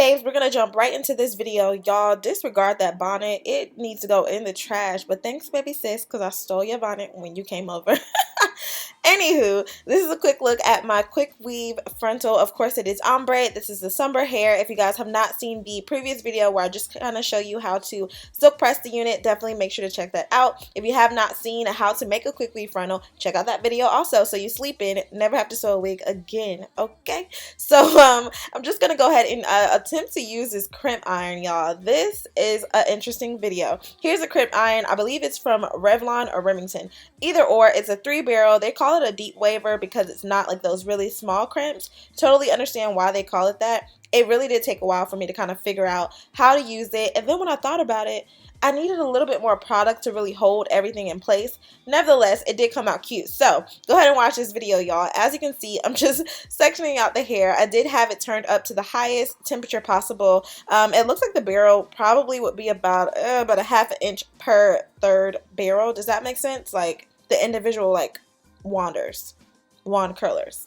babes, we're gonna jump right into this video. Y'all disregard that bonnet. It needs to go in the trash. But thanks, baby sis, because I stole your bonnet when you came over. Anywho, this is a quick look at my quick weave frontal. Of course, it is ombre. This is the Sunber hair. If you guys have not seen the previous video where I just kind of show you how to silk press the unit, definitely make sure to check that out. If you have not seen how to make a quick weave frontal, check out that video also so you sleep in, never have to sew a wig again, okay? So I'm just gonna go ahead and attempt to use this crimp iron, y'all. This is an interesting video. Here's a crimp iron. I believe it's from Revlon or Remington. Either or, it's a 3-barrel. They call it a deep waver because it's not like those really small crimps. Totally understand why they call it that. It really did take a while for me to kind of figure out how to use it. And then when I thought about it, I needed a little bit more product to really hold everything in place. Nevertheless, it did come out cute. So go ahead and watch this video, y'all. As you can see, I'm just sectioning out the hair. I did have it turned up to the highest temperature possible. It looks like the barrel probably would be about a half an inch per third barrel. Does that make sense? Like the individual like wand curlers.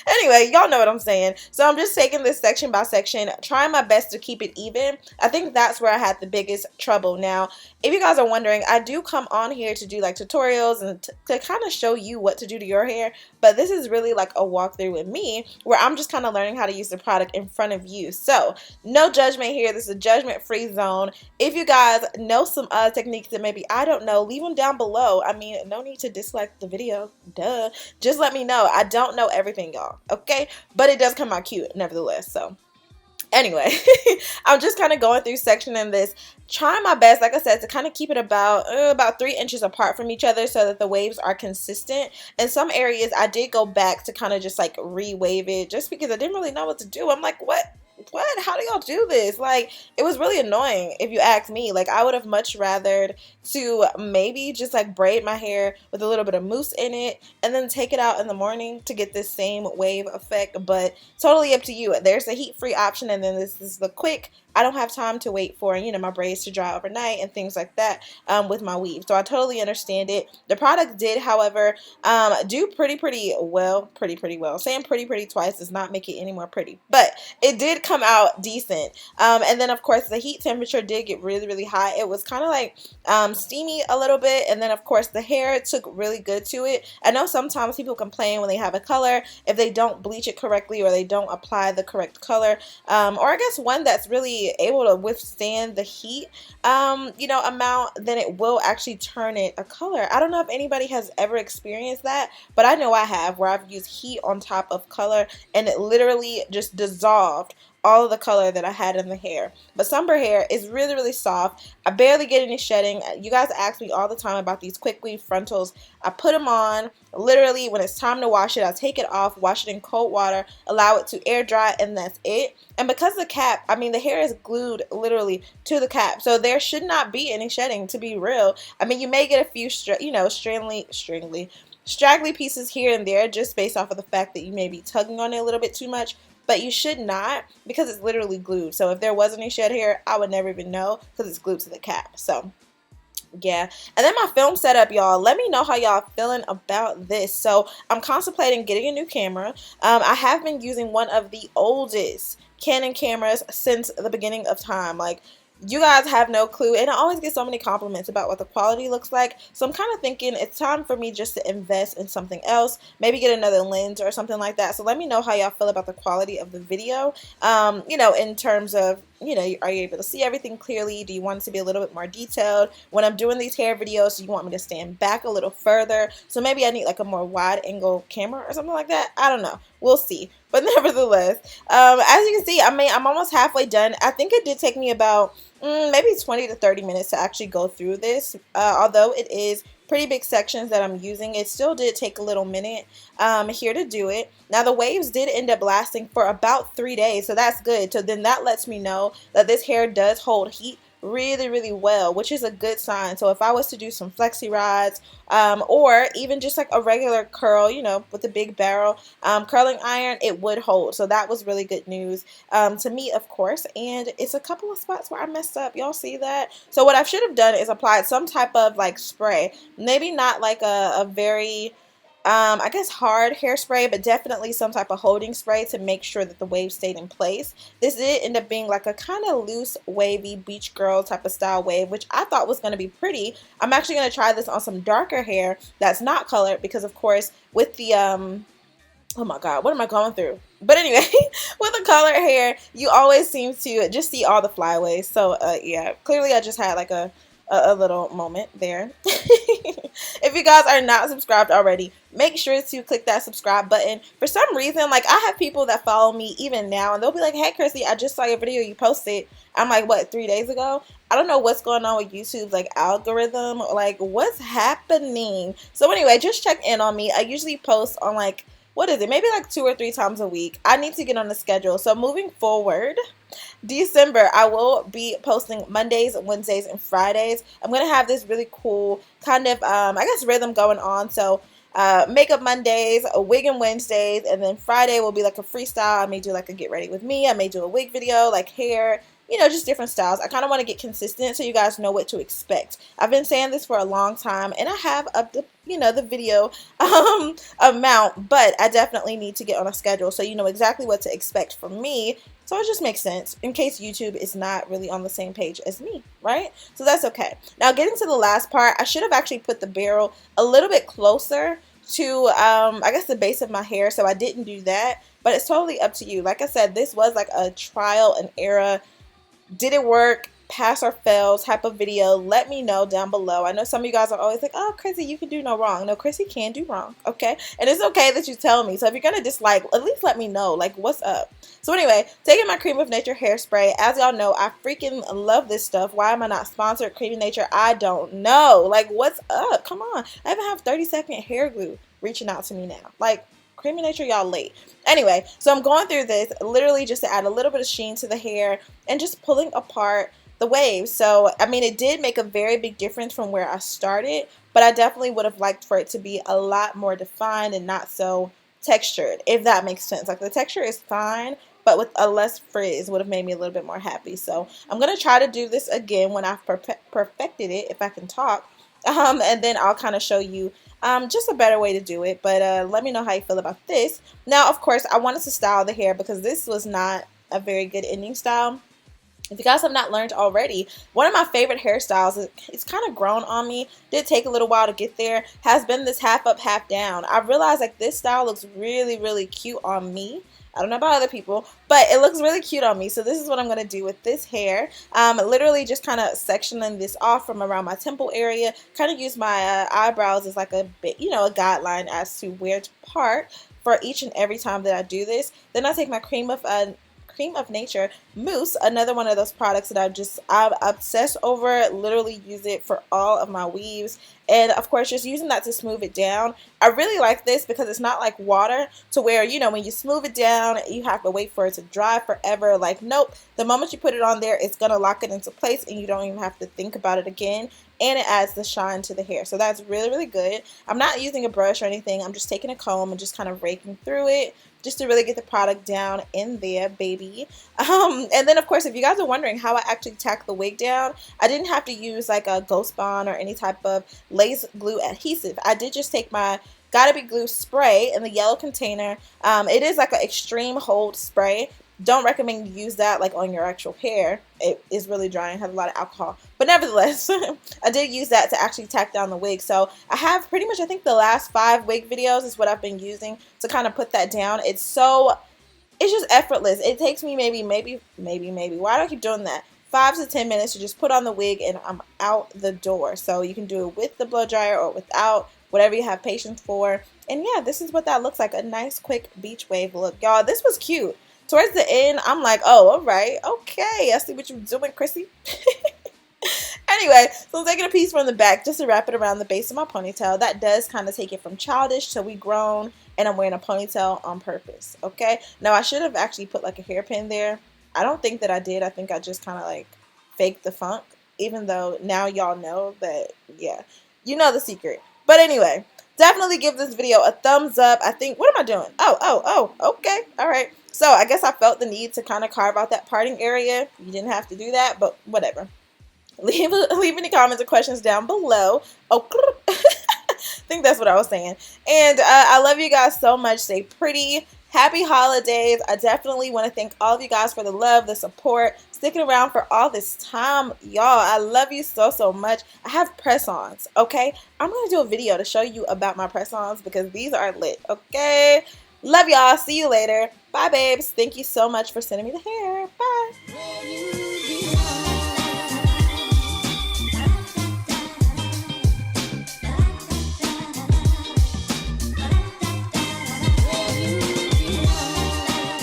Anyway, y'all know what I'm saying. So I'm just taking this section by section, trying my best to keep it even. I think that's where I had the biggest trouble. Now, if you guys are wondering, I do come on here to do like tutorials and to kind of show you what to do to your hair, but this is really like a walkthrough with me where I'm just kind of learning how to use the product in front of you. So no judgment here. This is a judgment-free zone. If you guys know some techniques that maybe I don't know, leave them down below. I mean, no need to dislike the video, duh. Just let me know. I don't know everything, y'all, okay? But it does come out cute nevertheless. So anyway, I'm just kind of going through sectioning this, trying my best, like I said, to kind of keep it about 3 inches apart from each other so that the waves are consistent. In some areas, I did go back to kind of just like re-wave it just because I didn't really know what to do. I'm like, what? How do y'all do this? Like, it was really annoying if you ask me. Like, I would have much rathered to maybe just like braid my hair with a little bit of mousse in it and then take it out in the morning to get this same wave effect, but totally up to you. There's a heat-free option, and then this is the quick. I don't have time to wait for, you know, my braids to dry overnight and things like that with my weave. So I totally understand it. The product did, however, do pretty well. Saying pretty twice does not make it any more pretty, but it did come out decent. And then, of course, the heat temperature did get really high. It was kind of like steamy a little bit. And then, of course, the hair took really good to it. I know sometimes people complain when they have a color if they don't bleach it correctly or they don't apply the correct color. Or I guess one that's really able to withstand the heat you know, amount, then it will actually turn it a color. I don't know if anybody has ever experienced that, but I know I have, where I've used heat on top of color and it literally just dissolved all of the color that I had in the hair. But Sunber hair is really soft. I barely get any shedding. You guys ask me all the time about these quick weave frontals. I put them on. Literally, when it's time to wash it, I take it off, wash it in cold water, allow it to air dry, and that's it. And because the cap, I mean, the hair is glued literally to the cap, so there should not be any shedding, to be real. I mean, you may get a few, you know, straggly pieces here and there just based off of the fact that you may be tugging on it a little bit too much, but you should not, because it's literally glued. So if there was any shed hair, I would never even know because it's glued to the cap. So yeah. And then my film setup, y'all. Let me know how y'all feeling about this. So I'm contemplating getting a new camera. I have been using one of the oldest Canon cameras since the beginning of time. Like, you guys have no clue, and I always get so many compliments about what the quality looks like. So I'm kind of thinking it's time for me just to invest in something else, maybe get another lens or something like that. So let me know how y'all feel about the quality of the video, you know, in terms of, you know, are you able to see everything clearly? Do you want it to be a little bit more detailed? When I'm doing these hair videos, do you want me to stand back a little further? So maybe I need like a more wide angle camera or something like that. I don't know. We'll see. But nevertheless, as you can see, I mean, I'm almost halfway done. I think it did take me about maybe 20 to 30 minutes to actually go through this. Although it is pretty big sections that I'm using, it still did take a little minute here to do it. Now the waves did end up lasting for about 3 days, so that's good. So then that lets me know that this hair does hold heat really well, which is a good sign. So if I was to do some flexi rods or even just like a regular curl, you know, with a big barrel curling iron, it would hold. So that was really good news to me, of course. And it's a couple of spots where I messed up. Y'all see that? So what I should have done is applied some type of like spray, maybe not like a very I guess hard hairspray, but definitely some type of holding spray to make sure that the wave stayed in place. This did end up being like a kind of loose, wavy beach girl type of style wave, which I thought was going to be pretty. I'm actually going to try this on some darker hair that's not colored because, of course, with the oh my god, what am I going through? But anyway, with the colored hair, you always seem to just see all the flyaways. So yeah, clearly I just had like a little moment there. If you guys are not subscribed already, make sure to click that subscribe button. For some reason, like, I have people that follow me even now, and they'll be like, hey Chrissy, I just saw your video you posted. I'm like, what, 3 days ago? I don't know what's going on with YouTube's like algorithm, like what's happening. So anyway, just check in on me. I usually post on like, what is it, maybe like 2 or 3 times a week. I need to get on the schedule. So moving forward, December, I will be posting Mondays, Wednesdays, and Fridays. I'm going to have this really cool kind of, I guess, rhythm going on. So makeup Mondays, a wig and Wednesdays, and then Friday will be like a freestyle. I may do like a get ready with me. I may do a wig video, like hair, you know, just different styles. I kind of want to get consistent so you guys know what to expect. I've been saying this for a long time, and I have up the, you know, the video amount, but I definitely need to get on a schedule so you know exactly what to expect from me. So it just makes sense in case YouTube is not really on the same page as me, right? So that's okay. Now getting to the last part, I should have actually put the barrel a little bit closer to, I guess, the base of my hair, so I didn't do that, but it's totally up to you. Like I said, this was like a trial and error. Did it work? Pass or fail type of video. Let me know down below. I know some of you guys are always like, oh, Chrissy, you can do no wrong. No, Chrissy can do wrong, okay? And it's okay that you tell me. So if you're going to dislike, at least let me know, like, what's up? So anyway, taking my Cream of Nature hairspray. As y'all know, I freaking love this stuff. Why am I not sponsored? Cream of Nature, I don't know. Like, what's up? Come on. I even have 30-second hair glue reaching out to me now. Like, Cream of Nature, y'all late. Anyway, so I'm going through this literally just to add a little bit of sheen to the hair and just pulling apart the waves. So, I mean, it did make a very big difference from where I started, but I definitely would have liked for it to be a lot more defined and not so textured, if that makes sense. Like, the texture is fine, but with a less frizz would have made me a little bit more happy. So, I'm going to try to do this again when I've perfected it, if I can talk, and then I'll kind of show you just a better way to do it. But let me know how you feel about this. Now, of course, I wanted to style the hair because this was not a very good ending style. If you guys have not learned already, one of my favorite hairstyles, it's kind of grown on me, did take a little while to get there, has been this half up, half down. I realized like this style looks really, really cute on me. I don't know about other people, but it looks really cute on me. So this is what I'm going to do with this hair. Literally just kind of sectioning this off from around my temple area. Kind of use my eyebrows as like a bit, you know, a guideline as to where to part for each and every time that I do this. Then I take my Cream of Nature mousse, another one of those products that I'm obsessed over. Literally use it for all of my weaves, and of course just using that to smooth it down. I really like this because it's not like water to where, you know, when you smooth it down you have to wait for it to dry forever. Like, nope, the moment you put it on there, it's gonna lock it into place and you don't even have to think about it again, and it adds the shine to the hair. So that's really, really good. I'm not using a brush or anything. I'm just taking a comb and just kind of raking through it just to really get the product down in there, baby. And then, of course, if you guys are wondering how I actually tack the wig down, I didn't have to use like a Ghost Bond or any type of lace glue adhesive. I did just take my Gotta Be Glue spray in the yellow container. It is like an extreme hold spray. Don't recommend you use that like on your actual hair. It is really dry and has a lot of alcohol. But nevertheless, I did use that to actually tack down the wig. So I have pretty much, I think the last 5 wig videos is what I've been using to kind of put that down. It's just effortless. It takes me maybe, why do I keep doing that? 5 to 10 minutes to just put on the wig and I'm out the door. So you can do it with the blow dryer or without, whatever you have patience for. And yeah, this is what that looks like. A nice quick beach wave look. Y'all, this was cute. Towards the end, I'm like, oh, all right, okay, I see what you're doing, Chrissy. Anyway, so I'm taking a piece from the back just to wrap it around the base of my ponytail. That does kind of take it from childish to we grown, and I'm wearing a ponytail on purpose, okay? Now, I should have actually put like a hairpin there. I don't think that I did. I think I just kind of like faked the funk, even though now y'all know that, yeah, you know the secret. But anyway, definitely give this video a thumbs up. I think, what am I doing? Oh, okay, all right. So I guess I felt the need to kind of carve out that parting area. You didn't have to do that, but whatever. Leave any comments or questions down below. Oh, think that's what I was saying. And I love you guys so much. Stay pretty. Happy holidays. I definitely want to thank all of you guys for the love, the support, sticking around for all this time. Y'all, I love you so, so much. I have press-ons, okay? I'm going to do a video to show you about my press-ons because these are lit, okay? Love y'all. See you later. Bye, babes. Thank you so much for sending me the hair.